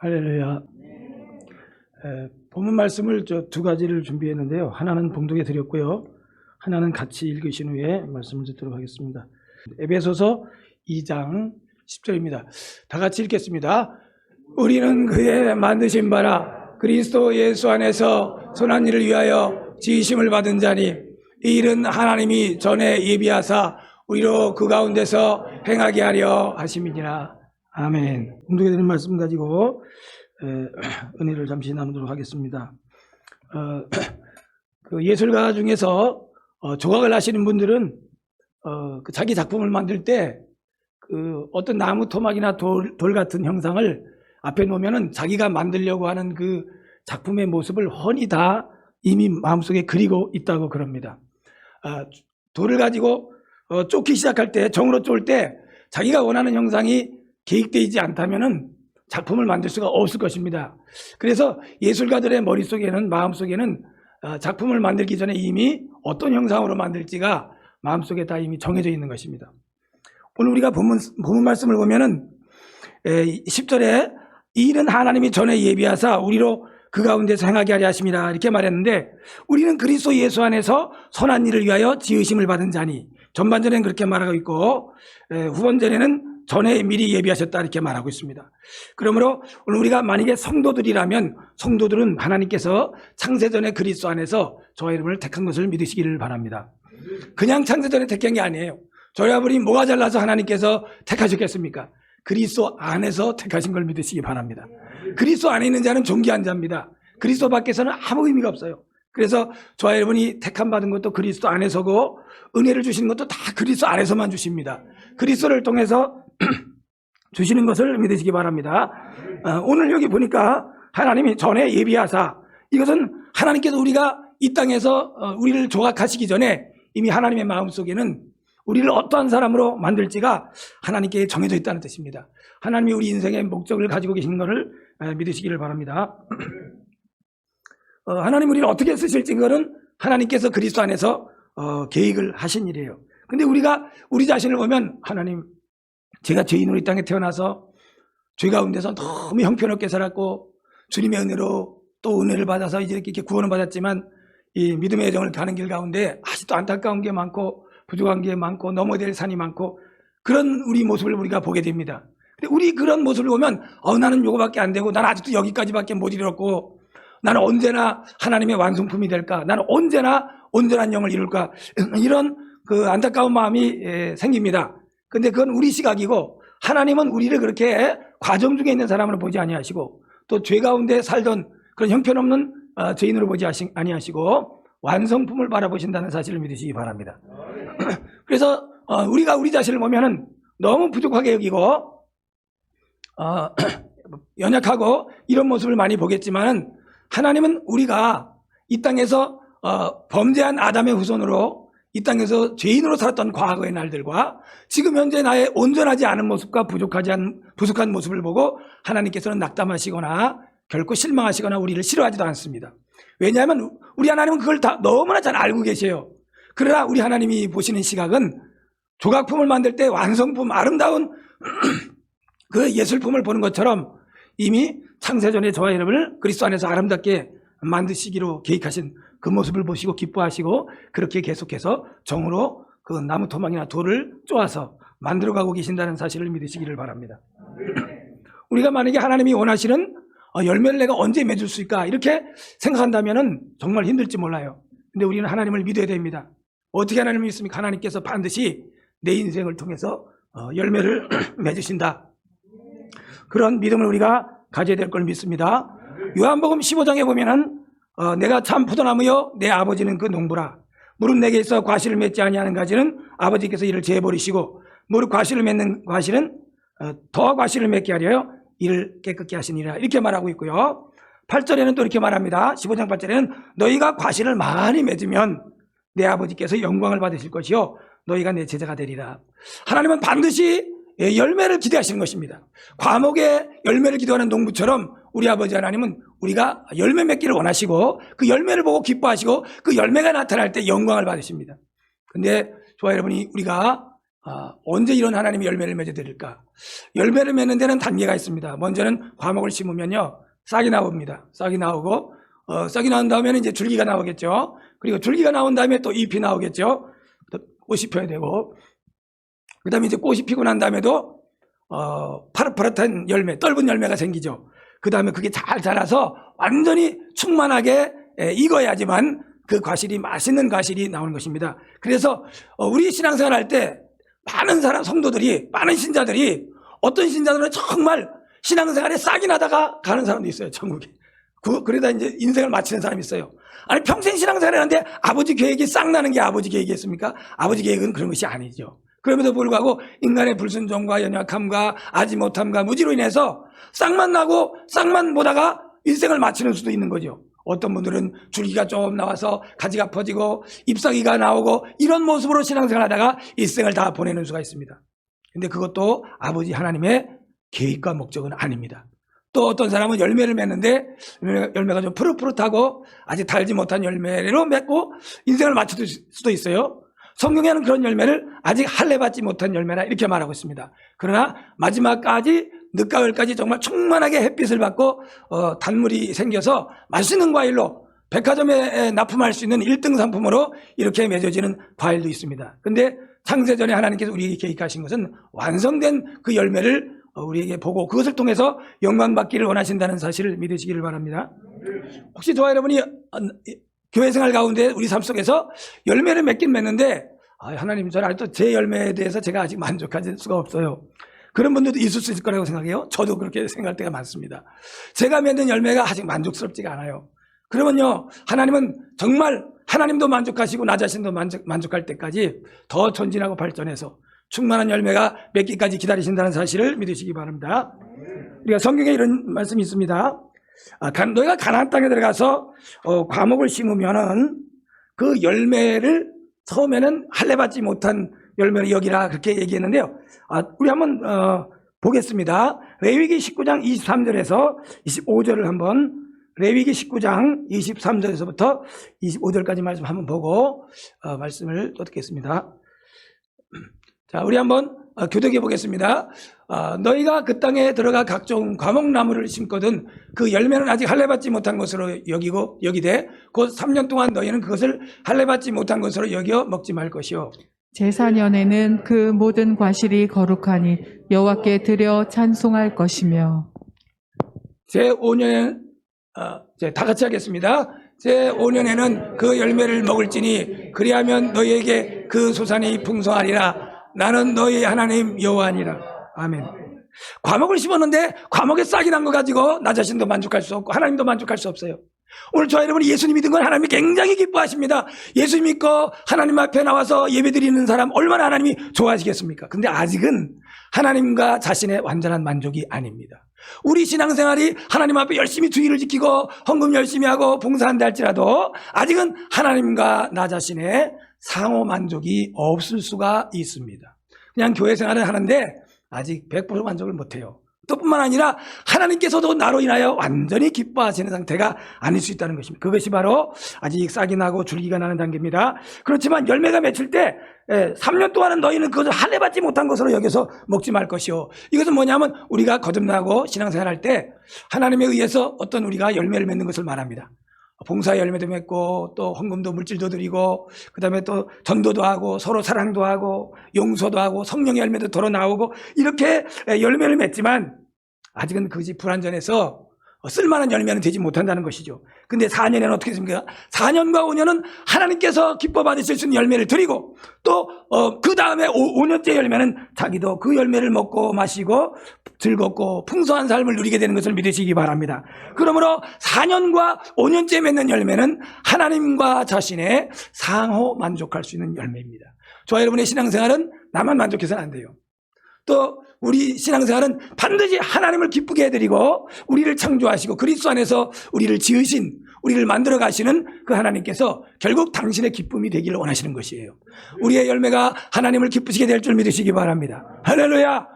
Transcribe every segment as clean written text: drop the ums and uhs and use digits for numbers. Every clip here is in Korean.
할렐루야. 본문 말씀을 두 가지를 준비했는데요. 하나는 봉독해 드렸고요. 하나는 같이 읽으신 후에 말씀을 듣도록 하겠습니다. 에베소서 2장 10절입니다. 다 같이 읽겠습니다. 우리는 그의 만드신 바라 그리스도 예수 안에서 선한 일을 위하여 지으심을 받은 자니 이 일은 하나님이 전에 예비하사 우리로 그 가운데서 행하게 하려 하심이니라. 아멘. 봉독해 드린 말씀 가지고 은혜를 잠시 나누도록 하겠습니다. 그 예술가 중에서 조각을 하시는 분들은 그 자기 작품을 만들 때 그 어떤 나무 토막이나 돌 같은 형상을 앞에 놓으면은 자기가 만들려고 하는 그 작품의 모습을 훤히 다 이미 마음속에 그리고 있다고 그럽니다. 돌을 가지고 쫓기 시작할 때, 정으로 쫓을 때 자기가 원하는 형상이 계획되어 있지 않다면은 작품을 만들 수가 없을 것입니다. 그래서 예술가들의 머릿속에는, 마음속에는 작품을 만들기 전에 이미 어떤 형상으로 만들지가 마음속에 다 이미 정해져 있는 것입니다. 오늘 우리가 본문 말씀을 보면은 10절에 이 일은 하나님이 전에 예비하사 우리로 그 가운데서 행하게 하려 하심이라 이렇게 말했는데, 우리는 그리스도 예수 안에서 선한 일을 위하여 지으심을 받은 자니, 전반전에는 그렇게 말하고 있고 후반전에는 전에 미리 예비하셨다 이렇게 말하고 있습니다. 그러므로 오늘 우리가 만약에 성도들이라면, 성도들은 하나님께서 창세전에 그리스도 안에서 저와 여러분을 택한 것을 믿으시기를 바랍니다. 그냥 창세전에 택한 게 아니에요. 저와 여러분이 뭐가 잘나서 하나님께서 택하셨겠습니까? 그리스도 안에서 택하신 걸 믿으시기 바랍니다. 그리스도 안에 있는 자는 존귀한 자입니다. 그리스도 밖에서는 아무 의미가 없어요. 그래서 저와 여러분이 택함 받은 것도 그리스도 안에서고, 은혜를 주시는 것도 다 그리스도 안에서만 주십니다. 그리스도를 통해서 주시는 것을 믿으시기 바랍니다. 오늘 여기 보니까 하나님이 전에 예비하사, 이것은 하나님께서 우리가 이 땅에서 우리를 조각하시기 전에 이미 하나님의 마음속에는 우리를 어떠한 사람으로 만들지가 하나님께 정해져 있다는 뜻입니다. 하나님이 우리 인생의 목적을 가지고 계신 것을 믿으시기를 바랍니다. 하나님 우리를 어떻게 쓰실지, 그거는 하나님께서 그리스도 안에서 계획을 하신 일이에요. 근데 우리가 우리 자신을 보면, 하나님, 제가 죄인으로 이 땅에 태어나서 죄 가운데서 너무 형편없게 살았고, 주님의 은혜로 또 은혜를 받아서 이제 이렇게 구원을 받았지만, 이 믿음의 여정을 가는 길 가운데 아직도 안타까운 게 많고 부족한 게 많고 넘어야 될 산이 많고, 그런 우리 모습을 우리가 보게 됩니다. 근데 우리 그런 모습을 보면 나는 요거밖에 안 되고, 나는 아직도 여기까지밖에 못 이뤘고, 나는 언제나 하나님의 완성품이 될까, 나는 언제나 온전한 영을 이룰까, 이런 그 안타까운 마음이 생깁니다. 근데 그건 우리 시각이고, 하나님은 우리를 그렇게 과정 중에 있는 사람으로 보지 아니하시고, 또 죄 가운데 살던 그런 형편없는 죄인으로 보지 아니하시고 완성품을 바라보신다는 사실을 믿으시기 바랍니다. 그래서 우리가 우리 자신을 보면은 너무 부족하게 여기고 연약하고 이런 모습을 많이 보겠지만은, 하나님은 우리가 이 땅에서 범죄한 아담의 후손으로 이 땅에서 죄인으로 살았던 과거의 날들과 지금 현재 나의 온전하지 않은 모습과 부족한 모습을 보고 하나님께서는 낙담하시거나 결코 실망하시거나 우리를 싫어하지도 않습니다. 왜냐하면 우리 하나님은 그걸 다 너무나 잘 알고 계세요. 그러나 우리 하나님이 보시는 시각은 조각품을 만들 때 완성품, 아름다운 그 예술품을 보는 것처럼 이미 창세전에 저와 여러분을 그리스도 안에서 아름답게 만드시기로 계획하신 그 모습을 보시고 기뻐하시고, 그렇게 계속해서 정으로 그 나무 토막이나 돌을 쪼아서 만들어가고 계신다는 사실을 믿으시기를 바랍니다. 우리가 만약에 하나님이 원하시는 열매를 내가 언제 맺을 수 있을까 이렇게 생각한다면 정말 힘들지 몰라요. 근데 우리는 하나님을 믿어야 됩니다. 어떻게 하나님을 믿습니까? 하나님께서 반드시 내 인생을 통해서 열매를 맺으신다. 그런 믿음을 우리가 가져야 될 걸 믿습니다. 요한복음 15장에 보면은 내가 참 포도나무여 내 아버지는 그 농부라. 무릇 내게 있어 과실을 맺지 아니하는 가지는 아버지께서 이를 제버리시고, 무릇 과실을 맺는 과실은 더 과실을 맺게 하려 이를 깨끗게 하시니라 이렇게 말하고 있고요. 8절에는 또 이렇게 말합니다. 15장 8절에는 너희가 과실을 많이 맺으면 내 아버지께서 영광을 받으실 것이요 너희가 내 제자가 되리라. 하나님은 반드시 열매를 기대하시는 것입니다. 과목에 열매를 기도하는 농부처럼 우리 아버지 하나님은 우리가 열매 맺기를 원하시고, 그 열매를 보고 기뻐하시고, 그 열매가 나타날 때 영광을 받으십니다. 근데 저와 여러분이 우리가 언제 이런 하나님이 열매를 맺어드릴까? 열매를 맺는 데는 단계가 있습니다. 먼저는 과목을 심으면요, 싹이 나옵니다. 싹이 나오고, 싹이 나온 다음에는 이제 줄기가 나오겠죠. 그리고 줄기가 나온 다음에 또 잎이 나오겠죠. 꽃이 펴야 되고, 그 다음에 이제 꽃이 피고 난 다음에도, 파릇파릇한 열매, 떫은 열매가 생기죠. 그 다음에 그게 잘 자라서 완전히 충만하게 익어야지만 그 과실이, 맛있는 과실이 나오는 것입니다. 그래서 우리 신앙생활 할 때 많은 성도들이, 많은 신자들이, 어떤 신자들은 정말 신앙생활에 싹이 나다가 가는 사람도 있어요, 천국에. 그러다 이제 인생을 마치는 사람이 있어요. 아니, 평생 신앙생활 하는데 아버지 계획이 싹 나는 게 아버지 계획이겠습니까? 아버지 계획은 그런 것이 아니죠. 그럼에도 불구하고 인간의 불순종과 연약함과 아지 못함과 무지로 인해서 싹만 나고 싹만 보다가 인생을 마치는 수도 있는 거죠. 어떤 분들은 줄기가 좀 나와서 가지가 퍼지고 잎사귀가 나오고 이런 모습으로 신앙생활 하다가 일생을 다 보내는 수가 있습니다. 근데 그것도 아버지 하나님의 계획과 목적은 아닙니다. 또 어떤 사람은 열매를 맺는데 열매가 좀 푸릇푸릇하고 아직 달지 못한 열매로 맺고 인생을 마칠 수도 있어요. 성경에는 그런 열매를 아직 할례 받지 못한 열매라 이렇게 말하고 있습니다. 그러나 마지막까지 늦가을까지 정말 충만하게 햇빛을 받고 단물이 생겨서 맛있는 과일로 백화점에 납품할 수 있는 1등 상품으로 이렇게 맺어지는 과일도 있습니다. 그런데 창세전에 하나님께서 우리에게 계획하신 것은 완성된 그 열매를 우리에게 보고 그것을 통해서 영광받기를 원하신다는 사실을 믿으시기를 바랍니다. 혹시 저와 여러분이 교회 생활 가운데 우리 삶 속에서 열매를 맺긴 맺는데 하나님, 저는 아직도 제 열매에 대해서 제가 아직 만족할 수가 없어요. 그런 분들도 있을 수 있을 거라고 생각해요. 저도 그렇게 생각할 때가 많습니다. 제가 맺는 열매가 아직 만족스럽지가 않아요. 그러면요, 하나님은 정말 하나님도 만족하시고 나 자신도 만족할 때까지 더 전진하고 발전해서 충만한 열매가 맺기까지 기다리신다는 사실을 믿으시기 바랍니다. 우리가 성경에 이런 말씀이 있습니다. 너희가 가나안 땅에 들어가서 과목을 심으면은 그 열매를 처음에는 할례 받지 못한 열매를 여기라 그렇게 얘기했는데요. 우리 한번 보겠습니다. 레위기 19장 23절에서 25절을 한번, 레위기 19장 23절에서부터 25절까지 말씀 한번 보고 말씀을 또 듣겠습니다. 자, 우리 한번 교독해 보겠습니다. 너희가 그 땅에 들어가 각종 과목나무를 심거든 그 열매는 아직 할례 받지 못한 것으로 여기되 곧 3년 동안 너희는 그것을 할례 받지 못한 것으로 여겨 먹지 말 것이요. 제4년에는 그 모든 과실이 거룩하니 여호와께 드려 찬송할 것이며 제5년에 다 같이 하겠습니다. 제5년에는 그 열매를 먹을지니 그리하면 너희에게 그 소산이 풍성하리라. 나는 너희 하나님 여호와니라. 아멘. 과목을 심었는데 과목에 싹이 난 거 가지고 나 자신도 만족할 수 없고 하나님도 만족할 수 없어요. 오늘 저와 여러분이 예수님 믿은 건 하나님이 굉장히 기뻐하십니다. 예수 믿고 하나님 앞에 나와서 예배드리는 사람 얼마나 하나님이 좋아하시겠습니까? 근데 아직은 하나님과 자신의 완전한 만족이 아닙니다. 우리 신앙생활이 하나님 앞에 열심히 주의를 지키고 헌금 열심히 하고 봉사한다 할지라도 아직은 하나님과 나 자신의 상호 만족이 없을 수가 있습니다. 그냥 교회 생활을 하는데 아직 100% 만족을 못해요. 또 뿐만 아니라 하나님께서도 나로 인하여 완전히 기뻐하시는 상태가 아닐 수 있다는 것입니다. 그것이 바로 아직 싹이 나고 줄기가 나는 단계입니다. 그렇지만 열매가 맺힐 때 3년 동안은 너희는 그것을 할례 받지 못한 것으로 여겨서 먹지 말 것이요. 이것은 뭐냐면 우리가 거듭나고 신앙생활할 때 하나님에 의해서 어떤 우리가 열매를 맺는 것을 말합니다. 봉사 열매도 맺고 또 헌금도 물질도 드리고 그다음에 또 전도도 하고 서로 사랑도 하고 용서도 하고 성령의 열매도 덜어 나오고 이렇게 열매를 맺지만 아직은 그것이 불완전해서 쓸만한 열매는 되지 못한다는 것이죠. 근데 4년에는 어떻게 됐습니까? 4년과 5년은 하나님께서 기뻐 받으실 수 있는 열매를 드리고 또 그 다음에 5년째 열매는 자기도 그 열매를 먹고 마시고 즐겁고 풍성한 삶을 누리게 되는 것을 믿으시기 바랍니다. 그러므로 4년과 5년째 맺는 열매는 하나님과 자신의 상호 만족할 수 있는 열매입니다. 저와 여러분의 신앙생활은 나만 만족해서는 안 돼요. 또 우리 신앙생활은 반드시 하나님을 기쁘게 해드리고 우리를 창조하시고 그리스도 안에서 우리를 지으신, 우리를 만들어 가시는 그 하나님께서 결국 당신의 기쁨이 되기를 원하시는 것이에요. 우리의 열매가 하나님을 기쁘시게 될 줄 믿으시기 바랍니다. 할렐루야.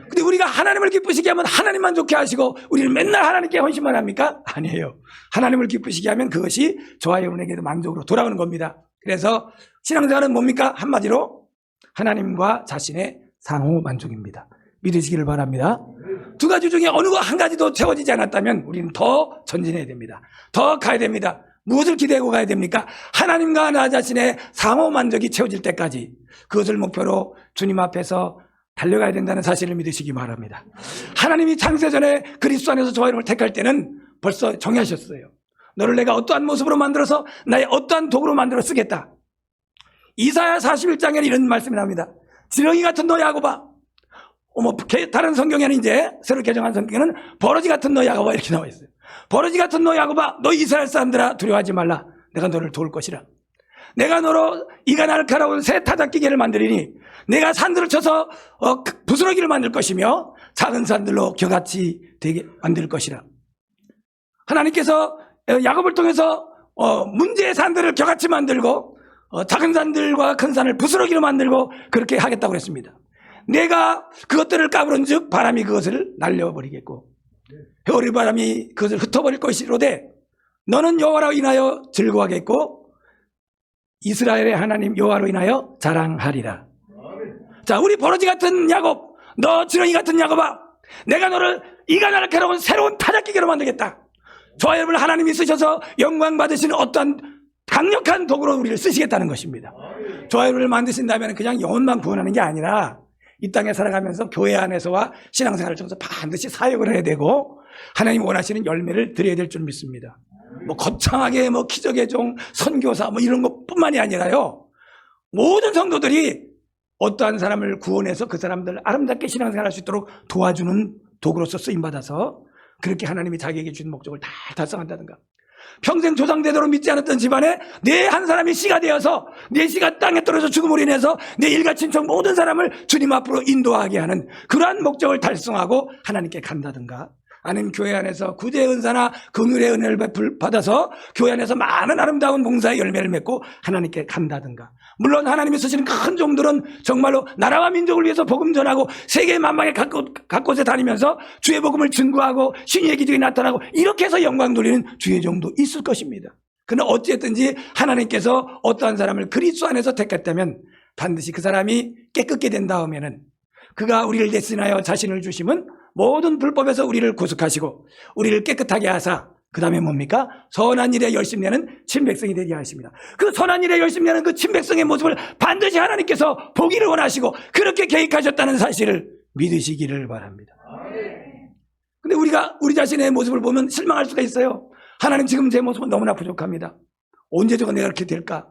근데 우리가 하나님을 기쁘시게 하면 하나님만 좋게 하시고 우리를 맨날 하나님께 헌신만 합니까? 아니에요. 하나님을 기쁘시게 하면 그것이 저와 여러분에게도 만족으로 돌아오는 겁니다. 그래서 신앙생활은 뭡니까? 한마디로 하나님과 자신의 상호 만족입니다. 믿으시기를 바랍니다. 두 가지 중에 어느 한 가지도 채워지지 않았다면 우리는 더 전진해야 됩니다. 더 가야 됩니다. 무엇을 기대하고 가야 됩니까? 하나님과 나 자신의 상호 만족이 채워질 때까지 그것을 목표로 주님 앞에서 달려가야 된다는 사실을 믿으시기 바랍니다. 하나님이 창세전에 그리스도 안에서 저와 여러분을 택할 때는 벌써 정하셨어요. 너를 내가 어떠한 모습으로 만들어서 나의 어떠한 도구로 만들어 쓰겠다. 이사야 41장에는 이런 말씀이 나옵니다. 지렁이 같은 너 야곱아. 다른 성경에는 이제 새로 개정한 성경에는 버러지 같은 너 야곱아 이렇게 나와 있어요. 버러지 같은 너 야곱아, 너 이스라엘 사람들아 두려워하지 말라. 내가 너를 도울 것이라. 내가 너로 이가 날카로운 새 타작기계를 만들리니 내가 산들을 쳐서 부스러기를 만들 것이며 작은 산들로 겨같이 되게 만들 것이라. 하나님께서 야곱을 통해서 문제의 산들을 겨같이 만들고 작은 산들과 큰 산을 부스러기로 만들고 그렇게 하겠다고 했습니다. 내가 그것들을 까부른 즉 바람이 그것을 날려버리겠고 겨울의 바람이 그것을 흩어버릴 것이로되 너는 여호와로 인하여 즐거워하겠고 이스라엘의 하나님 여호와로 인하여 자랑하리라. 자, 우리 버러지 같은 야곱, 너 지렁이 같은 야곱아, 내가 너를 이가 날카로운 새로운 타작기계로 만들겠다. 저와 여러분을 하나님이 쓰셔서 영광 받으시는 어떠한 강력한 도구로 우리를 쓰시겠다는 것입니다. 저와 여러분을 만드신다면 그냥 영혼만 구원하는 게 아니라 이 땅에 살아가면서 교회 안에서와 신앙생활을 통해서 반드시 사역을 해야 되고 하나님 원하시는 열매를 드려야 될 줄 믿습니다. 거창하게 기적의 종, 선교사 이런 것뿐만이 아니라요. 모든 성도들이 어떠한 사람을 구원해서 그 사람들 아름답게 신앙생활 할 수 있도록 도와주는 도구로서 쓰임받아서 그렇게 하나님이 자기에게 주신 목적을 다 달성한다든가. 평생 조상대대로 믿지 않았던 집안에 내 한 사람이 씨가 되어서 내 씨가 땅에 떨어져 죽음으로 인해서 내 일가 친척 모든 사람을 주님 앞으로 인도하게 하는 그러한 목적을 달성하고 하나님께 간다든가. 아니면 교회 안에서 구제의 은사나 긍휼의 은혜를 받아서 교회 안에서 많은 아름다운 봉사의 열매를 맺고 하나님께 간다든가. 물론 하나님이 쓰시는 큰 종들은 정말로 나라와 민족을 위해서 복음 전하고 세계 만방의 각곳에 다니면서 주의 복음을 증거하고 신의 기적이 나타나고 이렇게 해서 영광 돌리는 주의 종도 있을 것입니다. 그러나 어찌됐든지 하나님께서 어떠한 사람을 그리스도 안에서 택했다면 반드시 그 사람이 깨끗게 된 다음에는 그가 우리를 대신하여 자신을 주심은 모든 불법에서 우리를 구속하시고 우리를 깨끗하게 하사 그 다음에 뭡니까? 선한 일에 열심 내는 친백성이 되게 하십니다. 그 선한 일에 열심 내는 그 친백성의 모습을 반드시 하나님께서 보기를 원하시고 그렇게 계획하셨다는 사실을 믿으시기를 바랍니다. 근데 우리가 우리 자신의 모습을 보면 실망할 수가 있어요. 하나님 지금 제 모습은 너무나 부족합니다. 언제 저거 내가 그렇게 될까?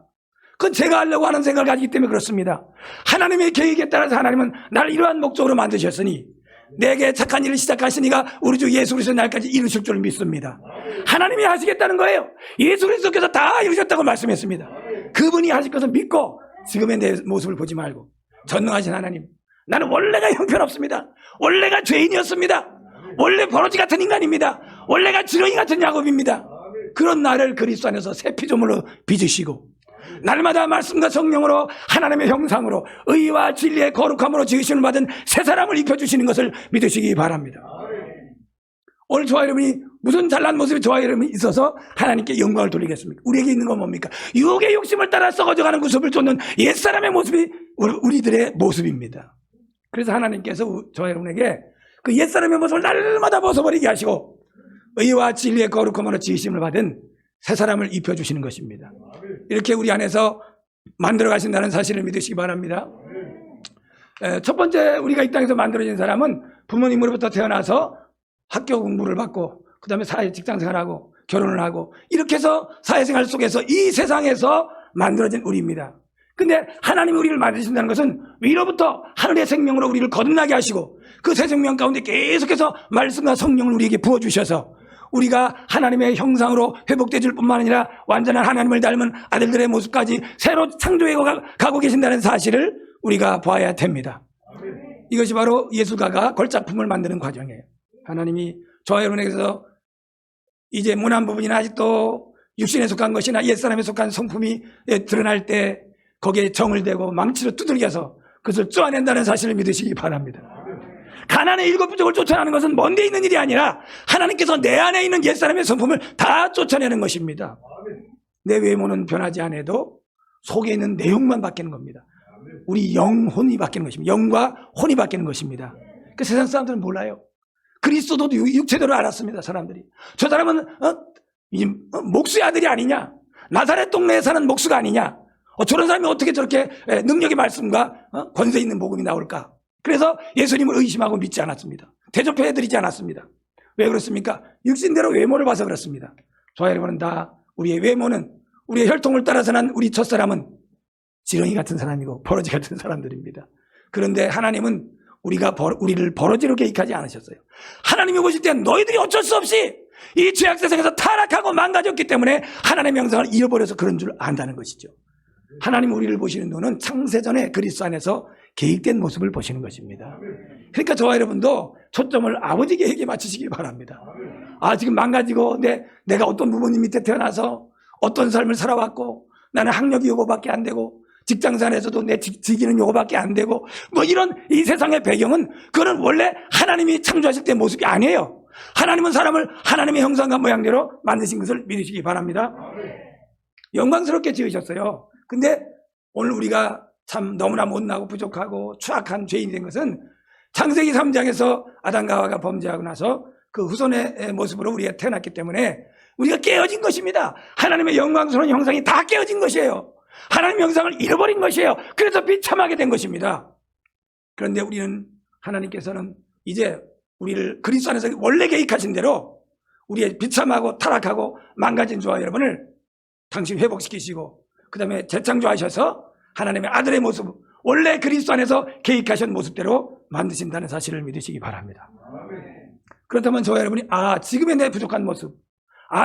그건 제가 하려고 하는 생각을 가지기 때문에 그렇습니다. 하나님의 계획에 따라서 하나님은 나를 이러한 목적으로 만드셨으니 내게 착한 일을 시작하시니가 우리 주 예수 그리스도의 날까지 이루실 줄 믿습니다. 하나님이 하시겠다는 거예요. 예수 그리스도께서 다 이루셨다고 말씀했습니다. 그분이 하실 것을 믿고 지금의 내 모습을 보지 말고 전능하신 하나님, 나는 원래가 형편없습니다. 원래가 죄인이었습니다. 원래 버러지 같은 인간입니다. 원래가 지렁이 같은 야곱입니다. 그런 나를 그리스도 안에서 새 피조물로 빚으시고 날마다 말씀과 성령으로 하나님의 형상으로 의와 진리의 거룩함으로 지으심을 받은 새 사람을 입혀주시는 것을 믿으시기 바랍니다. 오늘 저와 여러분이 무슨 잘난 모습이 저와 여러분이 있어서 하나님께 영광을 돌리겠습니까? 우리에게 있는 건 뭡니까? 육의 욕심을 따라 썩어져가는 모습을 쫓는 옛사람의 모습이 우리들의 모습입니다. 그래서 하나님께서 저와 여러분에게 그 옛사람의 모습을 날마다 벗어버리게 하시고 의와 진리의 거룩함으로 지으심을 받은 새 사람을 입혀주시는 것입니다. 이렇게 우리 안에서 만들어 가신다는 사실을 믿으시기 바랍니다. 첫 번째 우리가 이 땅에서 만들어진 사람은 부모님으로부터 태어나서 학교 공부를 받고 그 다음에 사회 직장생활하고 결혼을 하고 이렇게 해서 사회생활 속에서 이 세상에서 만들어진 우리입니다. 근데 하나님이 우리를 만드신다는 것은 위로부터 하늘의 생명으로 우리를 거듭나게 하시고 그 새 생명 가운데 계속해서 말씀과 성령을 우리에게 부어주셔서 우리가 하나님의 형상으로 회복되질 뿐만 아니라 완전한 하나님을 닮은 아들들의 모습까지 새로 창조해 가고 계신다는 사실을 우리가 봐야 됩니다. 이것이 바로 예술가가 걸작품을 만드는 과정이에요. 하나님이 저와 여러분에게서 이제 모난 부분이나 아직도 육신에 속한 것이나 옛사람에 속한 성품이 드러날 때 거기에 정을 대고 망치로 두들겨서 그것을 쪼아낸다는 사실을 믿으시기 바랍니다. 가난의 일곱 부족을 쫓아내는 것은 먼데 있는 일이 아니라 하나님께서 내 안에 있는 옛사람의 성품을 다 쫓아내는 것입니다. 내 외모는 변하지 않아도 속에 있는 내용만 바뀌는 겁니다. 우리 영혼이 바뀌는 것입니다. 영과 혼이 바뀌는 것입니다. 그 세상 사람들은 몰라요. 그리스도도 육체대로 알았습니다. 사람들이. 저 사람은 목수의 아들이 아니냐, 나사렛 동네에 사는 목수가 아니냐, 저런 사람이 어떻게 저렇게 능력의 말씀과 권세 있는 복음이 나올까. 그래서 예수님을 의심하고 믿지 않았습니다. 대접해드리지 않았습니다. 왜 그렇습니까? 육신대로 외모를 봐서 그렇습니다. 저와 여러분은 다 우리의 외모는, 우리의 혈통을 따라서 난 우리 첫사람은 지렁이 같은 사람이고 버러지 같은 사람들입니다. 그런데 하나님은 우리를 버러지로 계획하지 않으셨어요. 하나님이 보실 때 너희들이 어쩔 수 없이 이 죄악 세상에서 타락하고 망가졌기 때문에 하나님의 형상을 잃어버려서 그런 줄 안다는 것이죠. 하나님 우리를 보시는 눈은 창세전에 그리스도 안에서 계획된 모습을 보시는 것입니다. 그러니까 저와 여러분도 초점을 아버지 계획에 맞추시기 바랍니다. 지금 망가지고 내가 어떤 부모님 밑에 태어나서 어떤 삶을 살아왔고 나는 학력이 요거밖에 안 되고 직장생활에서도 내 직위는 요거밖에 안 되고 이런 이 세상의 배경은 그거는 원래 하나님이 창조하실 때 모습이 아니에요. 하나님은 사람을 하나님의 형상과 모양대로 만드신 것을 믿으시기 바랍니다. 영광스럽게 지으셨어요. 근데 오늘 우리가 참 너무나 못나고 부족하고 추악한 죄인이 된 것은 창세기 3장에서 아담과 하와가 범죄하고 나서 그 후손의 모습으로 우리가 태어났기 때문에 우리가 깨어진 것입니다. 하나님의 영광스러운 형상이 다 깨어진 것이에요. 하나님의 형상을 잃어버린 것이에요. 그래서 비참하게 된 것입니다. 그런데 우리는, 하나님께서는 이제 우리를 그리스도 안에서 원래 계획하신 대로 우리의 비참하고 타락하고 망가진 저와 여러분을 당신 회복시키시고 그 다음에 재창조하셔서 하나님의 아들의 모습, 원래 그리스도 안에서 계획하신 모습대로 만드신다는 사실을 믿으시기 바랍니다. 그렇다면 저와 여러분이 지금의 내 부족한 모습,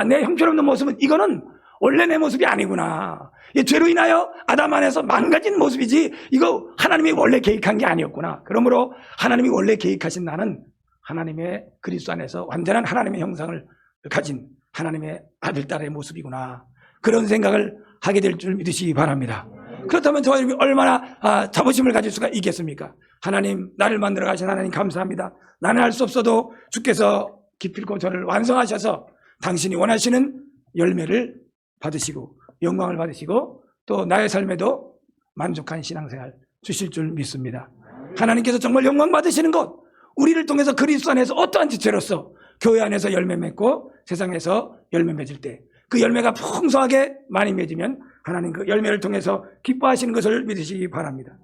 내 형편없는 모습은 이거는 원래 내 모습이 아니구나, 이 죄로 인하여 아담 안에서 망가진 모습이지 이거 하나님이 원래 계획한 게 아니었구나. 그러므로 하나님이 원래 계획하신 나는 하나님의 그리스도 안에서 완전한 하나님의 형상을 가진 하나님의 아들, 딸의 모습이구나, 그런 생각을 하게 될 줄 믿으시기 바랍니다. 그렇다면 저와 여러분이 얼마나 자부심을 가질 수가 있겠습니까? 하나님, 나를 만들어 가신 하나님 감사합니다. 나는 할 수 없어도 주께서 기필코 저를 완성하셔서 당신이 원하시는 열매를 받으시고 영광을 받으시고 또 나의 삶에도 만족한 신앙생활 주실 줄 믿습니다. 하나님께서 정말 영광 받으시는 것, 우리를 통해서 그리스도 안에서 어떠한 지체로서 교회 안에서 열매 맺고 세상에서 열매 맺을 때 그 열매가 풍성하게 많이 맺으면 하나님 그 열매를 통해서 기뻐하시는 것을 믿으시기 바랍니다.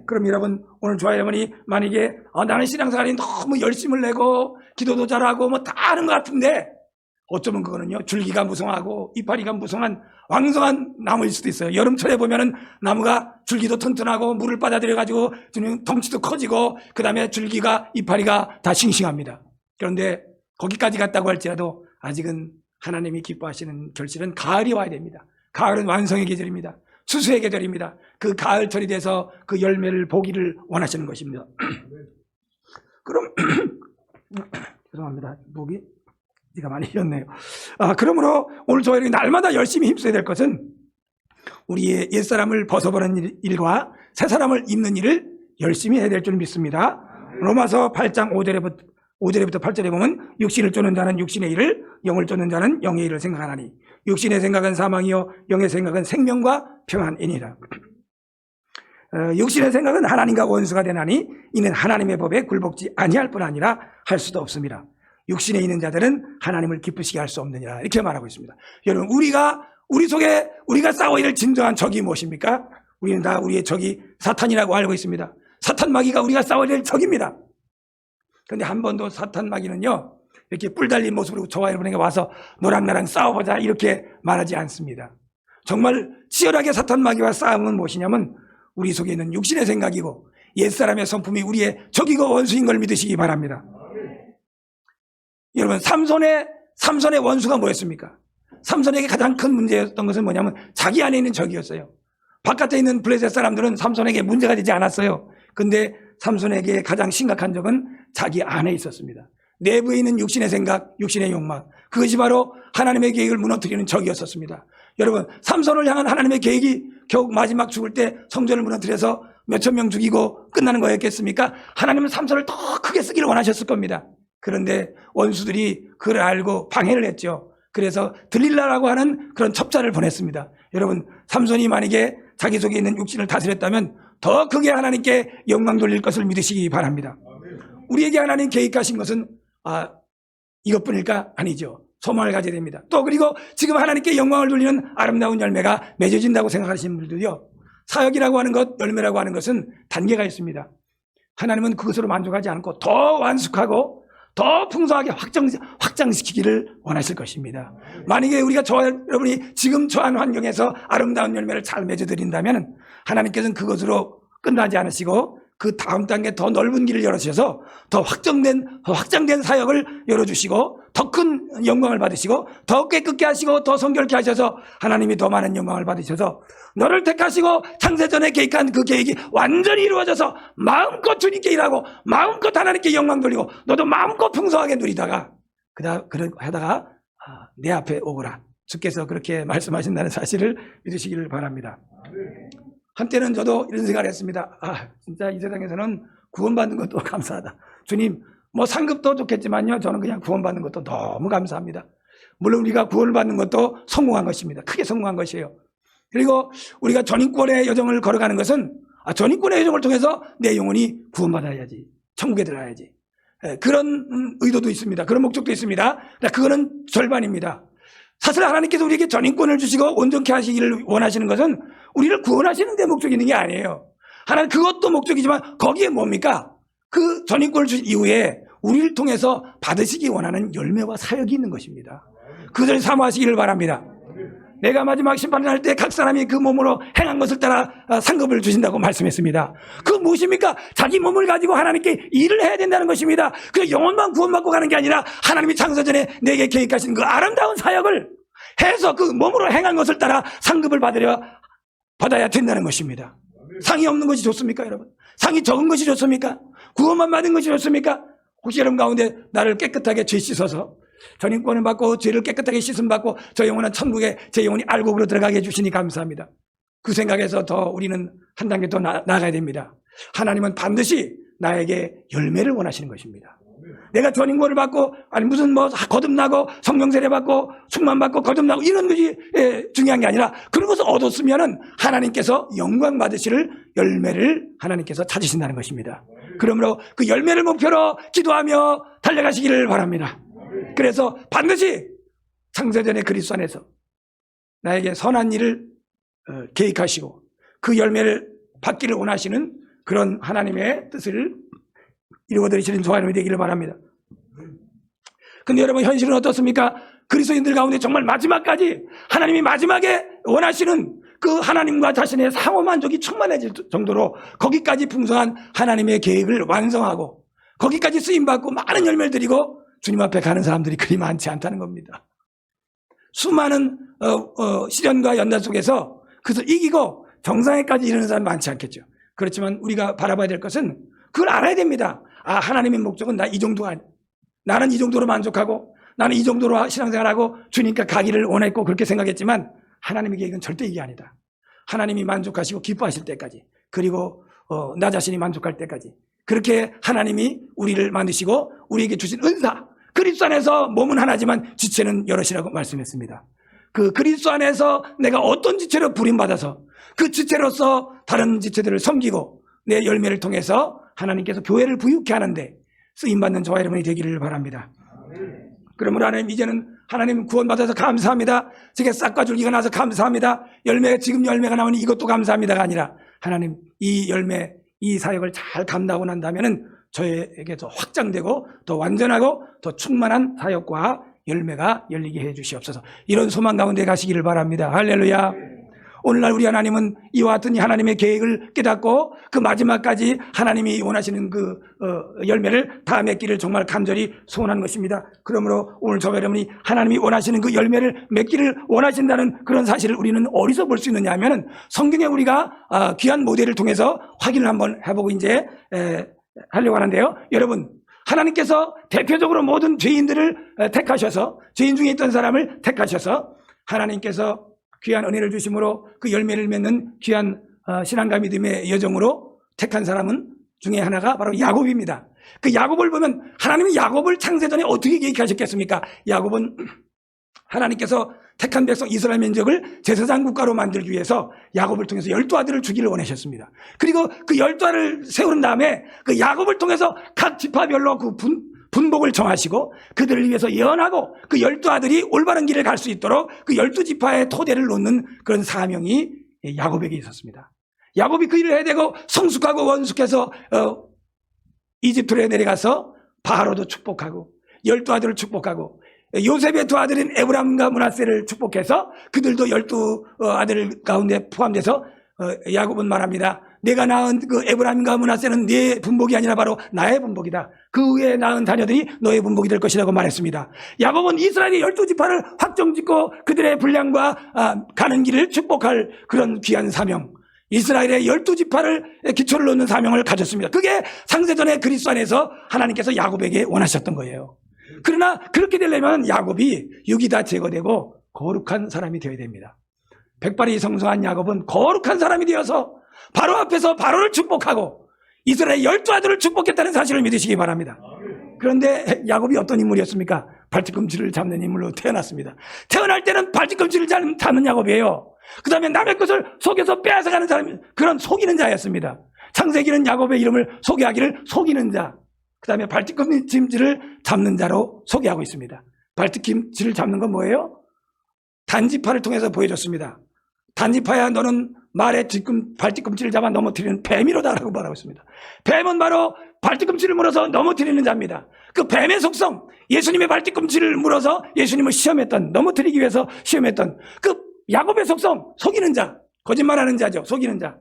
그럼 여러분, 오늘 저와 여러분이 만약에 나는 신앙생활이 너무 열심을 내고 기도도 잘하고 다 하는 것 같은데 어쩌면 그거는요, 줄기가 무성하고 이파리가 무성한 왕성한 나무일 수도 있어요. 여름철에 보면은 나무가 줄기도 튼튼하고 물을 받아들여가지고 덩치도 커지고 그 다음에 줄기가 이파리가 다 싱싱합니다. 그런데 거기까지 갔다고 할지라도 아직은 하나님이 기뻐하시는 결실은 가을이 와야 됩니다. 가을은 완성의 계절입니다. 수수의 계절입니다. 그 가을철이 돼서 그 열매를 보기를 원하시는 것입니다. 그럼 죄송합니다. 목이 가 많이 hir었네요. 그러므로 오늘 저희들이 날마다 열심히 힘써야 될 것은 우리의 옛사람을 벗어버리는 일과 새사람을 입는 일을 열심히 해야 될 줄 믿습니다. 로마서 8장 5절부터 8절에 보면 육신을 쫓는 자는 육신의 일을, 영을 쫓는 자는 영의 일을 생각하나니 육신의 생각은 사망이요 영의 생각은 생명과 평안이니라. 육신의 생각은 하나님과 원수가 되나니 이는 하나님의 법에 굴복지 아니할 뿐 아니라 할 수도 없습니다. 육신에 있는 자들은 하나님을 기쁘시게 할 수 없느니라, 이렇게 말하고 있습니다. 여러분, 우리 속에 우리가 싸워야 할 진정한 적이 무엇입니까? 우리는 다 우리의 적이 사탄이라고 알고 있습니다. 사탄 마귀가 우리가 싸워야 할 적입니다. 그런데 한 번도 사탄 마귀는요, 이렇게 뿔 달린 모습으로 저와 여러분에게 와서 너랑 나랑 싸워보자 이렇게 말하지 않습니다. 정말 치열하게 사탄 마귀와 싸움은 무엇이냐면 우리 속에 있는 육신의 생각이고 옛사람의 성품이 우리의 적이고 원수인 걸 믿으시기 바랍니다. 여러분, 삼손의 원수가 뭐였습니까? 삼손에게 가장 큰 문제였던 것은 뭐냐면 자기 안에 있는 적이었어요. 바깥에 있는 블레셋 사람들은 삼손에게 문제가 되지 않았어요. 근데 삼손에게 가장 심각한 적은 자기 안에 있었습니다. 내부에 있는 육신의 생각, 육신의 욕망, 그것이 바로 하나님의 계획을 무너뜨리는 적이었었습니다. 여러분, 삼손을 향한 하나님의 계획이 겨우 마지막 죽을 때 성전을 무너뜨려서 몇천 명 죽이고 끝나는 거였겠습니까? 하나님은 삼손을 더 크게 쓰기를 원하셨을 겁니다. 그런데 원수들이 그걸 알고 방해를 했죠. 그래서 들릴라라고 하는 그런 첩자를 보냈습니다. 여러분, 삼손이 만약에 자기 속에 있는 육신을 다스렸다면 더 크게 하나님께 영광 돌릴 것을 믿으시기 바랍니다. 우리에게 하나님 계획하신 것은 이것뿐일까? 아니죠. 소망을 가져야 됩니다. 또 그리고 지금 하나님께 영광을 돌리는 아름다운 열매가 맺어진다고 생각하시는 분들도요. 사역이라고 하는 것, 열매라고 하는 것은 단계가 있습니다. 하나님은 그것으로 만족하지 않고 더 완숙하고 더 풍성하게 확장시키기를 원하실 것입니다. 만약에 우리가 여러분이 지금 처한 환경에서 아름다운 열매를 잘 맺어드린다면 하나님께서는 그것으로 끝나지 않으시고 그 다음 단계 더 넓은 길을 열어주셔서 더 확장된 사역을 열어주시고 더 큰 영광을 받으시고 더 깨끗게 하시고 더 성결케 하셔서 하나님이 더 많은 영광을 받으셔서 너를 택하시고 창세전에 계획한 그 계획이 완전히 이루어져서 마음껏 주님께 일하고 마음껏 하나님께 영광 돌리고 너도 마음껏 풍성하게 누리다가 하다가 내 앞에 오거라. 주께서 그렇게 말씀하신다는 사실을 믿으시기를 바랍니다. 한때는 저도 이런 생각을 했습니다. 진짜 이 세상에서는 구원받는 것도 감사하다. 주님, 뭐 상급도 좋겠지만요. 저는 그냥 구원받는 것도 너무 감사합니다. 물론 우리가 구원을 받는 것도 성공한 것입니다. 크게 성공한 것이에요. 그리고 우리가 전인권의 여정을 걸어가는 것은 전인권의 여정을 통해서 내 영혼이 구원받아야지. 천국에 들어가야지. 그런 의도도 있습니다. 그런 목적도 있습니다. 그거는 절반입니다. 사실 하나님께서 우리에게 전인권을 주시고 온전케 하시기를 원하시는 것은 우리를 구원하시는 데 목적이 있는 게 아니에요. 하나님 그것도 목적이지만 거기에 뭡니까? 그 전인권을 주신 이후에 우리를 통해서 받으시기 원하는 열매와 사역이 있는 것입니다. 그것을 사모하시기를 바랍니다. 내가 마지막 심판을 할 때 각 사람이 그 몸으로 행한 것을 따라 상급을 주신다고 말씀했습니다. 그 무엇입니까? 자기 몸을 가지고 하나님께 일을 해야 된다는 것입니다. 그 영혼만 구원받고 가는 게 아니라 하나님이 창세전에 내게 계획하신 그 아름다운 사역을 해서 그 몸으로 행한 것을 따라 상급을 받아야 된다는 것입니다. 상이 없는 것이 좋습니까, 여러분? 상이 적은 것이 좋습니까? 구원만 받은 것이 좋습니까? 혹시 여러분 가운데 나를 깨끗하게 죄 씻어서 전인권을 받고 죄를 깨끗하게 씻음 받고 저 영혼은 천국에 제 영혼이 알곡으로 들어가게 해주시니 감사합니다. 그 생각에서 더 우리는 한 단계 더 나아가야 됩니다. 하나님은 반드시 나에게 열매를 원하시는 것입니다. 내가 전인권을 받고 아니 무슨 뭐 거듭나고 성령 세례 받고 충만 받고 거듭나고 이런 것이 중요한 게 아니라 그런 것을 얻었으면은 하나님께서 영광 받으실 열매를 하나님께서 찾으신다는 것입니다. 그러므로 그 열매를 목표로 기도하며 달려가시기를 바랍니다. 그래서 반드시 창세전의 그리스도 안에서 나에게 선한 일을 계획하시고 그 열매를 받기를 원하시는 그런 하나님의 뜻을 이루어드리시는 저와 여러분이 되기를 바랍니다. 근데 여러분 현실은 어떻습니까? 그리스도인들 가운데 정말 마지막까지 하나님이 마지막에 원하시는 그 하나님과 자신의 상호만족이 충만해질 정도로 거기까지 풍성한 하나님의 계획을 완성하고 거기까지 쓰임받고 많은 열매를 드리고 주님 앞에 가는 사람들이 그리 많지 않다는 겁니다. 수많은 시련과 연단 속에서 그것을 이기고 정상에까지 이르는 사람이 많지 않겠죠. 그렇지만 우리가 바라봐야 될 것은 그걸 알아야 됩니다. 하나님의 목적은 나 이 정도가 아니야. 나는 이 정도로 만족하고 나는 이 정도로 신앙생활하고 주님께 가기를 원했고 그렇게 생각했지만 하나님의 계획은 절대 이게 아니다. 하나님이 만족하시고 기뻐하실 때까지 그리고 나 자신이 만족할 때까지 그렇게 하나님이 우리를 만드시고 우리에게 주신 은사 그리스도 안에서 몸은 하나지만 지체는 여럿이라고 말씀했습니다. 그 그리스도 안에서 내가 어떤 지체로 부림받아서 그 지체로서 다른 지체들을 섬기고 내 열매를 통해서 하나님께서 교회를 부유케 하는데 쓰임받는 저와 여러분이 되기를 바랍니다. 그러므로 하나님 이제는 하나님 구원받아서 감사합니다. 제게 싹과 줄기가 나서 감사합니다. 지금 열매가 나오니 이것도 감사합니다가 아니라 하나님 이 열매 이 사역을 잘 감당하고 난다면은 저에게 더 확장되고 더 완전하고 더 충만한 사역과 열매가 열리게 해 주시옵소서. 이런 소망 가운데 가시기를 바랍니다. 할렐루야. 오늘날 우리 하나님은 이와 같은 하나님의 계획을 깨닫고 그 마지막까지 하나님이 원하시는 그 열매를 다 맺기를 정말 간절히 소원하는 것입니다. 그러므로 오늘 저와 여러분이 하나님이 원하시는 그 열매를 맺기를 원하신다는 그런 사실을 우리는 어디서 볼 수 있느냐 하면은 성경에 우리가 귀한 모델을 통해서 확인을 한번 해보고 이제 하려고 하는데요. 여러분 하나님께서 대표적으로 모든 죄인들을 택하셔서 죄인 중에 있던 사람을 택하셔서 하나님께서 귀한 은혜를 주심으로 그 열매를 맺는 귀한 신앙과 믿음의 여정으로 택한 사람은 중에 하나가 바로 야곱입니다. 그 야곱을 보면 하나님이 야곱을 창세전에 어떻게 계획하셨겠습니까? 야곱은 하나님께서 택한 백성 이스라엘 민족을 제사장 국가로 만들기 위해서 야곱을 통해서 12아들을 주기를 원하셨습니다. 그리고 그 12아들을 세우는 다음에 그 야곱을 통해서 각 지파별로 그 분복을 정하시고 그들을 위해서 예언하고 그 12아들이 올바른 길을 갈 수 있도록 그 12지파의 토대를 놓는 그런 사명이 야곱에게 있었습니다. 야곱이 그 일을 해야 되고 성숙하고 원숙해서 이집트로 내려가서 바로도 축복하고 12아들을 축복하고 요셉의 두 아들인 에브람과 므낫세를 축복해서 그들도 12아들 가운데 포함돼서 야곱은 말합니다. 내가 낳은 그 에브람과 므낫세는 네 분복이 아니라 바로 나의 분복이다. 그 후에 낳은 자녀들이 너의 분복이 될 것이라고 말했습니다. 야곱은 이스라엘의 12지파를 확정짓고 그들의 분량과 가는 길을 축복할 그런 귀한 사명, 이스라엘의 12지파를 기초를 놓는 사명을 가졌습니다. 그게 창세전에 그리스도 안에서 하나님께서 야곱에게 원하셨던 거예요. 그러나 그렇게 되려면 야곱이 육이 다 제거되고 거룩한 사람이 되어야 됩니다. 백발이 성성한 야곱은 거룩한 사람이 되어서 바로 앞에서 바로를 축복하고 이스라엘 12아들을 축복했다는 사실을 믿으시기 바랍니다. 그런데 야곱이 어떤 인물이었습니까? 발뒤꿈치를 잡는 인물로 태어났습니다. 태어날 때는 발뒤꿈치를 잡는 야곱이에요. 그 다음에 남의 것을 속여서 빼앗아가는 사람, 그런 속이는 자였습니다. 창세기는 야곱의 이름을 소개하기를 속이는 자, 그 다음에 발뒤꿈치를 잡는 자로 소개하고 있습니다. 발뒤꿈치를 잡는 건 뭐예요? 단지파를 통해서 보여줬습니다. 단지파야 너는 말의 발뒤꿈치를 잡아 넘어뜨리는 뱀이로다라고 말하고 있습니다. 뱀은 바로 발뒤꿈치를 물어서 넘어뜨리는 자입니다. 그 뱀의 속성, 예수님의 발뒤꿈치를 물어서 예수님을 시험했던, 넘어뜨리기 위해서 시험했던 그 야곱의 속성, 속이는 자, 거짓말하는 자죠. 속이는 자.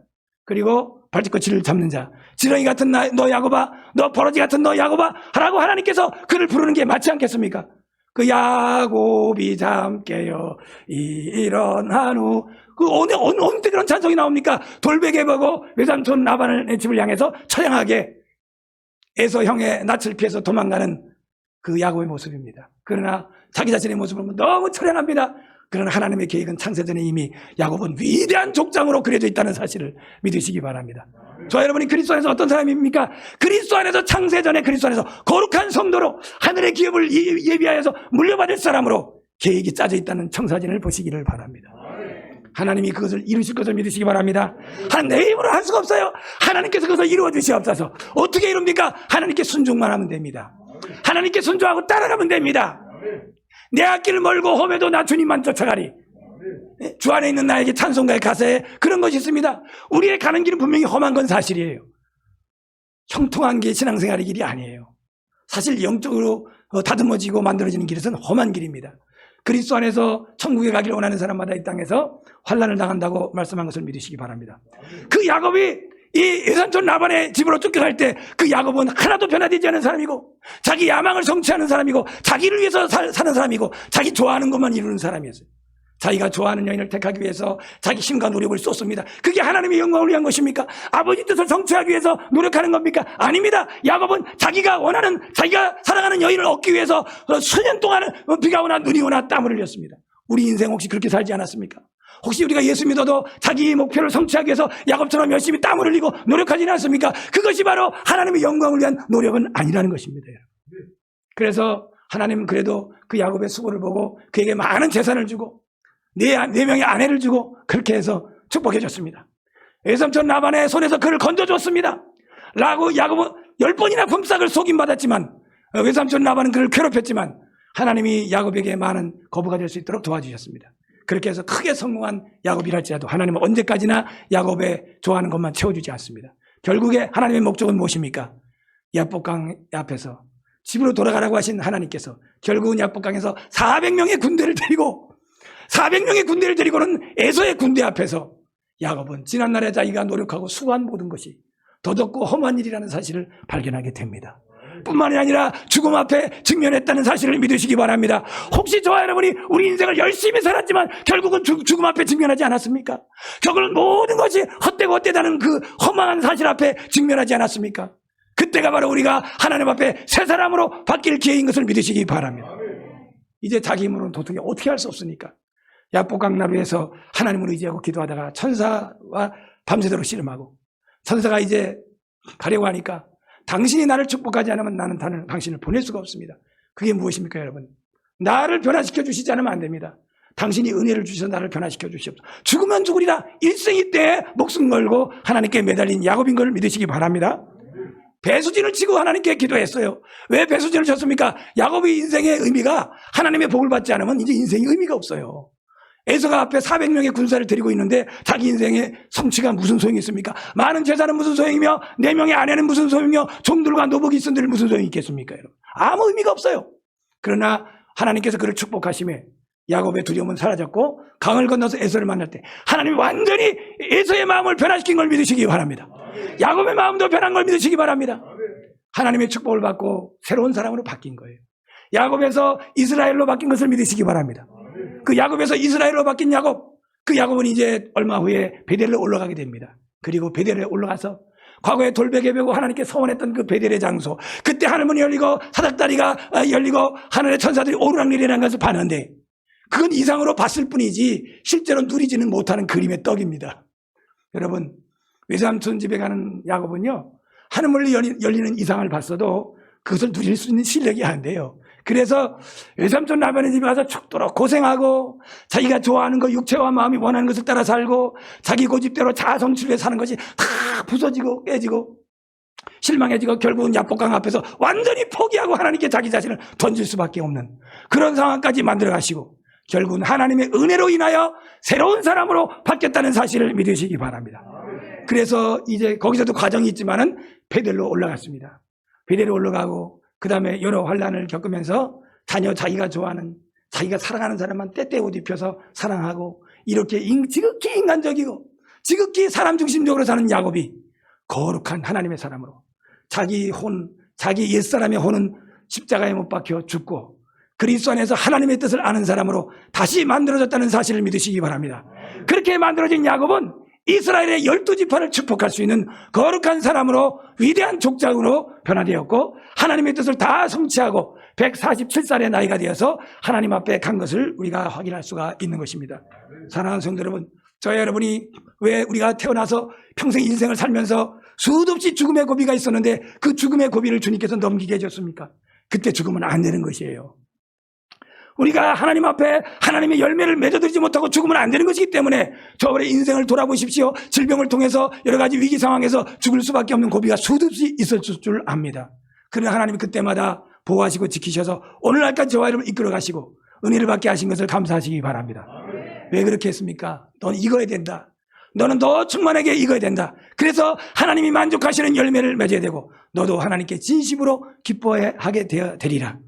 그리고 발뒤꿈치를 잡는 자. 지렁이 같은 너 야곱아, 너 버러지 같은 너 야곱아 하라고 하나님께서 그를 부르는 게 맞지 않겠습니까? 그 야곱이 잠깨요 일어난 후 그 어느 때 그런 찬송이 나옵니까? 돌베개 보고 외삼촌 라반의 집을 향해서 처량하게 에서 형의 낯을 피해서 도망가는 그 야곱의 모습입니다. 그러나 자기 자신의 모습을 보면 너무 처량합니다. 그러나 하나님의 계획은 창세전에 이미 야곱은 위대한 족장으로 그려져 있다는 사실을 믿으시기 바랍니다. 저 여러분이 그리스도 안에서 어떤 사람입니까? 그리스도 안에서 창세전에 그리스도 안에서 거룩한 성도로 하늘의 기업을 예비하여서 물려받을 사람으로 계획이 짜져 있다는 청사진을 보시기를 바랍니다. 하나님이 그것을 이루실 것을 믿으시기 바랍니다. 내 힘으로 할 수가 없어요. 하나님께서 그것을 이루어 주시옵소서. 어떻게 이룹니까? 하나님께 순종만 하면 됩니다. 하나님께 순종하고 따라가면 됩니다. 내 앞길을 멀고 험해도 나 주님만 쫓아가리. 주 안에 있는 나에게 찬송가의 가사에 그런 것이 있습니다. 우리의 가는 길은 분명히 험한 건 사실이에요. 형통한 게 신앙생활의 길이 아니에요. 사실 영적으로 다듬어지고 만들어지는 길은 험한 길입니다. 그리스도 안에서 천국에 가기를 원하는 사람마다 이 땅에서 환난을 당한다고 말씀한 것을 믿으시기 바랍니다. 그 야곱이 이 외삼촌 라반의 집으로 쫓겨갈 때 그 야곱은 하나도 변화되지 않은 사람이고 자기 야망을 성취하는 사람이고 자기를 위해서 사는 사람이고 자기 좋아하는 것만 이루는 사람이었어요. 자기가 좋아하는 여인을 택하기 위해서 자기 힘과 노력을 쏟습니다. 그게 하나님의 영광을 위한 것입니까? 아버지 뜻을 성취하기 위해서 노력하는 겁니까? 아닙니다. 야곱은 자기가 원하는, 자기가 사랑하는 여인을 얻기 위해서 수년 동안 비가 오나 눈이 오나 땀을 흘렸습니다. 우리 인생 혹시 그렇게 살지 않았습니까? 혹시 우리가 예수 믿어도 자기 목표를 성취하기 위해서 야곱처럼 열심히 땀을 흘리고 노력하지는 않습니까? 그것이 바로 하나님의 영광을 위한 노력은 아니라는 것입니다. 그래서 하나님은 그래도 그 야곱의 수고를 보고 그에게 많은 재산을 주고 네 명의 아내를 주고 그렇게 해서 축복해 줬습니다. 외삼촌 라반의 손에서 그를 건져줬습니다. 야곱은 10번이나 품삯을 속임받았지만 외삼촌 라반은 그를 괴롭혔지만 하나님이 야곱에게 많은 거부가 될 수 있도록 도와주셨습니다. 그렇게 해서 크게 성공한 야곱이랄지라도 하나님은 언제까지나 야곱의 좋아하는 것만 채워주지 않습니다. 결국에 하나님의 목적은 무엇입니까? 야복강 앞에서 집으로 돌아가라고 하신 하나님께서 결국은 야복강에서 400명의 군대를 데리고는 에서의 군대 앞에서 야곱은 지난날에 자기가 노력하고 수고한 모든 것이 더덥고 험한 일이라는 사실을 발견하게 됩니다. 뿐만이 아니라 죽음 앞에 직면했다는 사실을 믿으시기 바랍니다. 혹시 저와 여러분이 우리 인생을 열심히 살았지만 결국은 죽음 앞에 직면하지 않았습니까? 결국은 모든 것이 헛되고 헛되다는 그 험한 사실 앞에 직면하지 않았습니까? 그때가 바로 우리가 하나님 앞에 새 사람으로 바뀔 기회인 것을 믿으시기 바랍니다. 이제 자기 힘으로는 도통히 어떻게 할 수 없으니까 야복강나루에서 하나님을 의지하고 기도하다가 천사와 밤새도록 씨름하고 천사가 이제 가려고 하니까 당신이 나를 축복하지 않으면 나는 당신을 보낼 수가 없습니다. 그게 무엇입니까, 여러분? 나를 변화시켜 주시지 않으면 안 됩니다. 당신이 은혜를 주셔서 나를 변화시켜 주시옵소서. 죽으면 죽으리라. 일생이 때에 목숨 걸고 하나님께 매달린 야곱인 걸 믿으시기 바랍니다. 배수진을 치고 하나님께 기도했어요. 왜 배수진을 쳤습니까? 야곱의 인생의 의미가 하나님의 복을 받지 않으면 이제 인생이 의미가 없어요. 에서가 앞에 400명의 군사를 데리고 있는데 자기 인생의 성취가 무슨 소용이 있습니까? 많은 재산은 무슨 소용이며 4명의 아내는 무슨 소용이며 종들과 노복이 있은들 무슨 소용이 있겠습니까? 여러분? 아무 의미가 없어요. 그러나 하나님께서 그를 축복하심에 야곱의 두려움은 사라졌고 강을 건너서 에서를 만날 때 하나님이 완전히 에서의 마음을 변화시킨 걸 믿으시기 바랍니다. 야곱의 마음도 변한 걸 믿으시기 바랍니다. 하나님의 축복을 받고 새로운 사람으로 바뀐 거예요. 야곱에서 이스라엘로 바뀐 것을 믿으시기 바랍니다. 그 야곱에서 이스라엘로 바뀐 야곱, 그 야곱은 이제 얼마 후에 베델로 올라가게 됩니다. 그리고 베델에 올라가서 과거에 돌베개 베고 하나님께 서원했던 그 베델의 장소, 그때 하늘문이 열리고 사닥다리가 열리고 하늘의 천사들이 오르락내리락 것을 봤는데 그건 이상으로 봤을 뿐이지 실제로 누리지는 못하는 그림의 떡입니다. 여러분, 외삼촌 집에 가는 야곱은요, 하늘문이 열리는 이상을 봤어도 그것을 누릴 수 있는 실력이 안 돼요. 그래서 외삼촌 라면의 집에 가서 죽도록 고생하고 자기가 좋아하는 거, 육체와 마음이 원하는 것을 따라 살고 자기 고집대로 자아성취를 위해 사는 것이 다 부서지고 깨지고 실망해지고 결국은 야복강 앞에서 완전히 포기하고 하나님께 자기 자신을 던질 수밖에 없는 그런 상황까지 만들어 가시고 결국은 하나님의 은혜로 인하여 새로운 사람으로 바뀌었다는 사실을 믿으시기 바랍니다. 그래서 이제 거기서도 과정이 있지만은 베델로 올라갔습니다. 베델로 올라가고 그 다음에 여러 환란을 겪으면서 자기가 좋아하는, 자기가 사랑하는 사람만 때때 옷 입혀서 사랑하고 이렇게 지극히 인간적이고 지극히 사람 중심적으로 사는 야곱이 거룩한 하나님의 사람으로 자기 옛사람의 혼은 십자가에 못 박혀 죽고 그리스도 안에서 하나님의 뜻을 아는 사람으로 다시 만들어졌다는 사실을 믿으시기 바랍니다. 그렇게 만들어진 야곱은 이스라엘의 12지파를 축복할 수 있는 거룩한 사람으로 위대한 족장으로 변화되었고 하나님의 뜻을 다 성취하고 147살의 나이가 되어서 하나님 앞에 간 것을 우리가 확인할 수가 있는 것입니다. 사랑하는 성도 여러분, 저와 여러분이 왜 우리가 태어나서 평생 인생을 살면서 수도 없이 죽음의 고비가 있었는데 그 죽음의 고비를 주님께서 넘기게 해줬습니까? 그때 죽으면 안 되는 것이에요. 우리가 하나님 앞에 하나님의 열매를 맺어드리지 못하고 죽으면 안 되는 것이기 때문에 저번에 인생을 돌아보십시오. 질병을 통해서 여러 가지 위기 상황에서 죽을 수밖에 없는 고비가 수도 없이 있을 줄 압니다. 그러나 하나님이 그때마다 보호하시고 지키셔서 오늘날까지 저와 여러분을 이끌어 가시고 은혜를 받게 하신 것을 감사하시기 바랍니다. 왜 그렇게 했습니까? 너는 익어야 된다. 너는 더 충만하게 익어야 된다. 그래서 하나님이 만족하시는 열매를 맺어야 되고 너도 하나님께 진심으로 기뻐하게 되리라.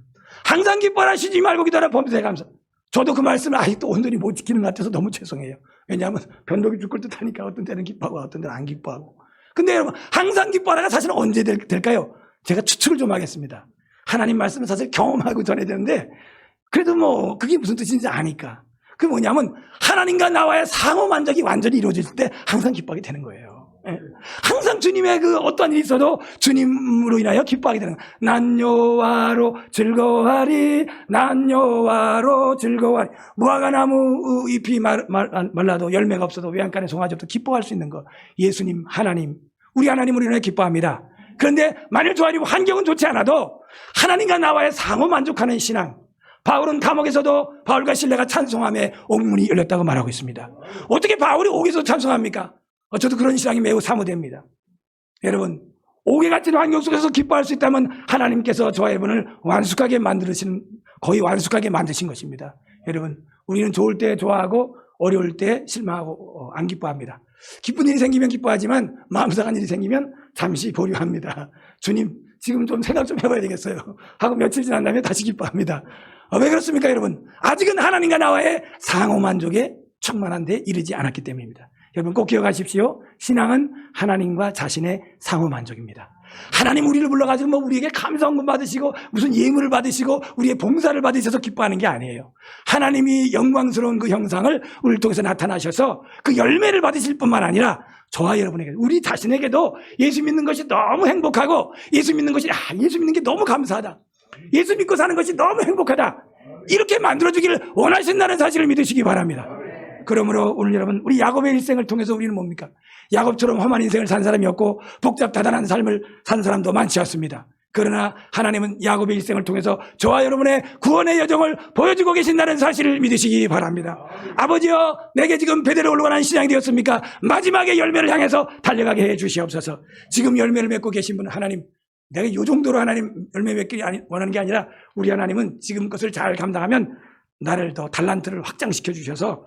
항상 기뻐하시지 말고 기도하라 범죄에 감사. 저도 그 말씀을 아직도 온전히 못 지키는 것 같아서 너무 죄송해요. 왜냐하면 변덕이 죽을 듯 하니까 어떤 때는 기뻐하고 어떤 때는 안 기뻐하고. 근데 여러분, 항상 기뻐하라가 사실은 언제 될까요? 제가 추측을 좀 하겠습니다. 하나님 말씀은 사실 경험하고 전해야 되는데 그래도 뭐 그게 무슨 뜻인지 아니까. 그게 뭐냐면 하나님과 나와의 상호 만족이 완전히 이루어질 때 항상 기뻐하게 되는 거예요. 항상 주님의 그 어떠한 일이 있어도 주님으로 인하여 기뻐하게 되는 거예요. 난 여호와로 즐거워하리, 난 여호와로 즐거워하리. 무화과나무 잎이 말라도 열매가 없어도 외양간에 송아지 없어도 기뻐할 수 있는 것. 예수님, 하나님, 우리 하나님으로 인하여 기뻐합니다. 그런데 만일 조아리고 환경은 좋지 않아도 하나님과 나와의 상호 만족하는 신앙. 바울은 감옥에서도 바울과 실레가 찬송함에 옥문이 열렸다고 말하고 있습니다. 어떻게 바울이 옥에서 찬송합니까? 저도 그런 신앙이 매우 사모됩니다. 여러분, 옥에 갇힌 환경 속에서 기뻐할 수 있다면 하나님께서 저와 여러분을 거의 완숙하게 만드신 것입니다. 여러분, 우리는 좋을 때 좋아하고 어려울 때 실망하고 안 기뻐합니다. 기쁜 일이 생기면 기뻐하지만 마음 상한 일이 생기면 잠시 보류합니다. 주님, 지금 좀 생각 좀 해봐야 되겠어요 하고 며칠 지난 다음에 다시 기뻐합니다. 왜 그렇습니까, 여러분? 아직은 하나님과 나와의 상호 만족에 충만한 데 이르지 않았기 때문입니다. 여러분 꼭 기억하십시오. 신앙은 하나님과 자신의 상호 만족입니다. 하나님 우리를 불러가지고 뭐 우리에게 감사원금 받으시고 무슨 예물을 받으시고 우리의 봉사를 받으셔서 기뻐하는 게 아니에요. 하나님이 영광스러운 그 형상을 우리를 통해서 나타나셔서 그 열매를 받으실 뿐만 아니라 저와 여러분에게, 우리 자신에게도 예수 믿는 것이 너무 행복하고 예수 믿는 게 너무 감사하다. 예수 믿고 사는 것이 너무 행복하다. 이렇게 만들어주기를 원하신다는 사실을 믿으시기 바랍니다. 그러므로 오늘 여러분, 우리 야곱의 일생을 통해서 우리는 뭡니까? 야곱처럼 험한 인생을 산 사람이었고 복잡다단한 삶을 산 사람도 많지 않습니다. 그러나 하나님은 야곱의 일생을 통해서 저와 여러분의 구원의 여정을 보여주고 계신다는 사실을 믿으시기 바랍니다. 아버지여, 내게 지금 베델에 올라가는 신앙이 되었습니까? 마지막에 열매를 향해서 달려가게 해 주시옵소서. 지금 열매를 맺고 계신 분은 하나님, 내가 이 정도로 하나님 열매 맺기 원하는 게 아니라 우리 하나님은 지금 것을 잘 감당하면 나를 더 달란트를 확장시켜 주셔서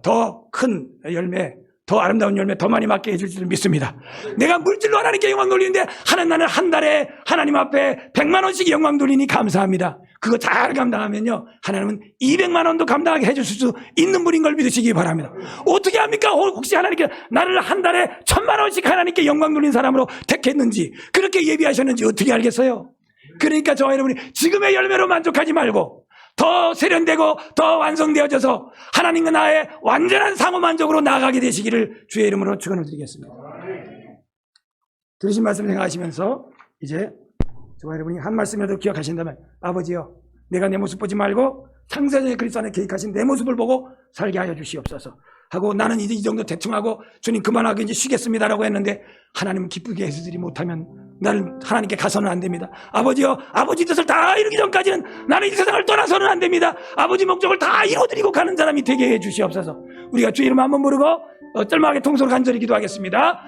더 큰 열매, 더 아름다운 열매 더 많이 맡게 해줄 줄 믿습니다. 내가 물질로 하나님께 영광 돌리는데 나는 한 달에 하나님 앞에 100만 원씩 영광 돌리니 감사합니다. 그거 잘 감당하면요, 하나님은 200만 원도 감당하게 해주실 수 있는 분인 걸 믿으시기 바랍니다. 어떻게 합니까? 혹시 하나님께 나를 한 달에 1000만 원씩 하나님께 영광 돌린 사람으로 택했는지, 그렇게 예비하셨는지 어떻게 알겠어요? 그러니까 저와 여러분이 지금의 열매로 만족하지 말고 더 세련되고 더 완성되어져서 하나님과 나의 완전한 상호만족으로 나아가게 되시기를 주의 이름으로 축원을 드리겠습니다. 들으신 말씀 생각하시면서 이제 저와 여러분이 한 말씀이라도 기억하신다면, 아버지여, 내가 내 모습 보지 말고 창세전에 그리스도 안에 계획하신 내 모습을 보고 살게 하여 주시옵소서 하고, 나는 이제 이 정도 대충 하고 주님 그만하고 이제 쉬겠습니다라고 했는데 하나님은 기쁘게 해주지 못하면 나를 하나님께 가서는 안 됩니다. 아버지여, 아버지 뜻을 다 이루기 전까지는 나는 이 세상을 떠나서는 안 됩니다. 아버지 목적을 다 이루어드리고 가는 사람이 되게 해 주시옵소서. 우리가 주의 이름 한번 부르고 짤막하게 통솔 간절히 기도하겠습니다.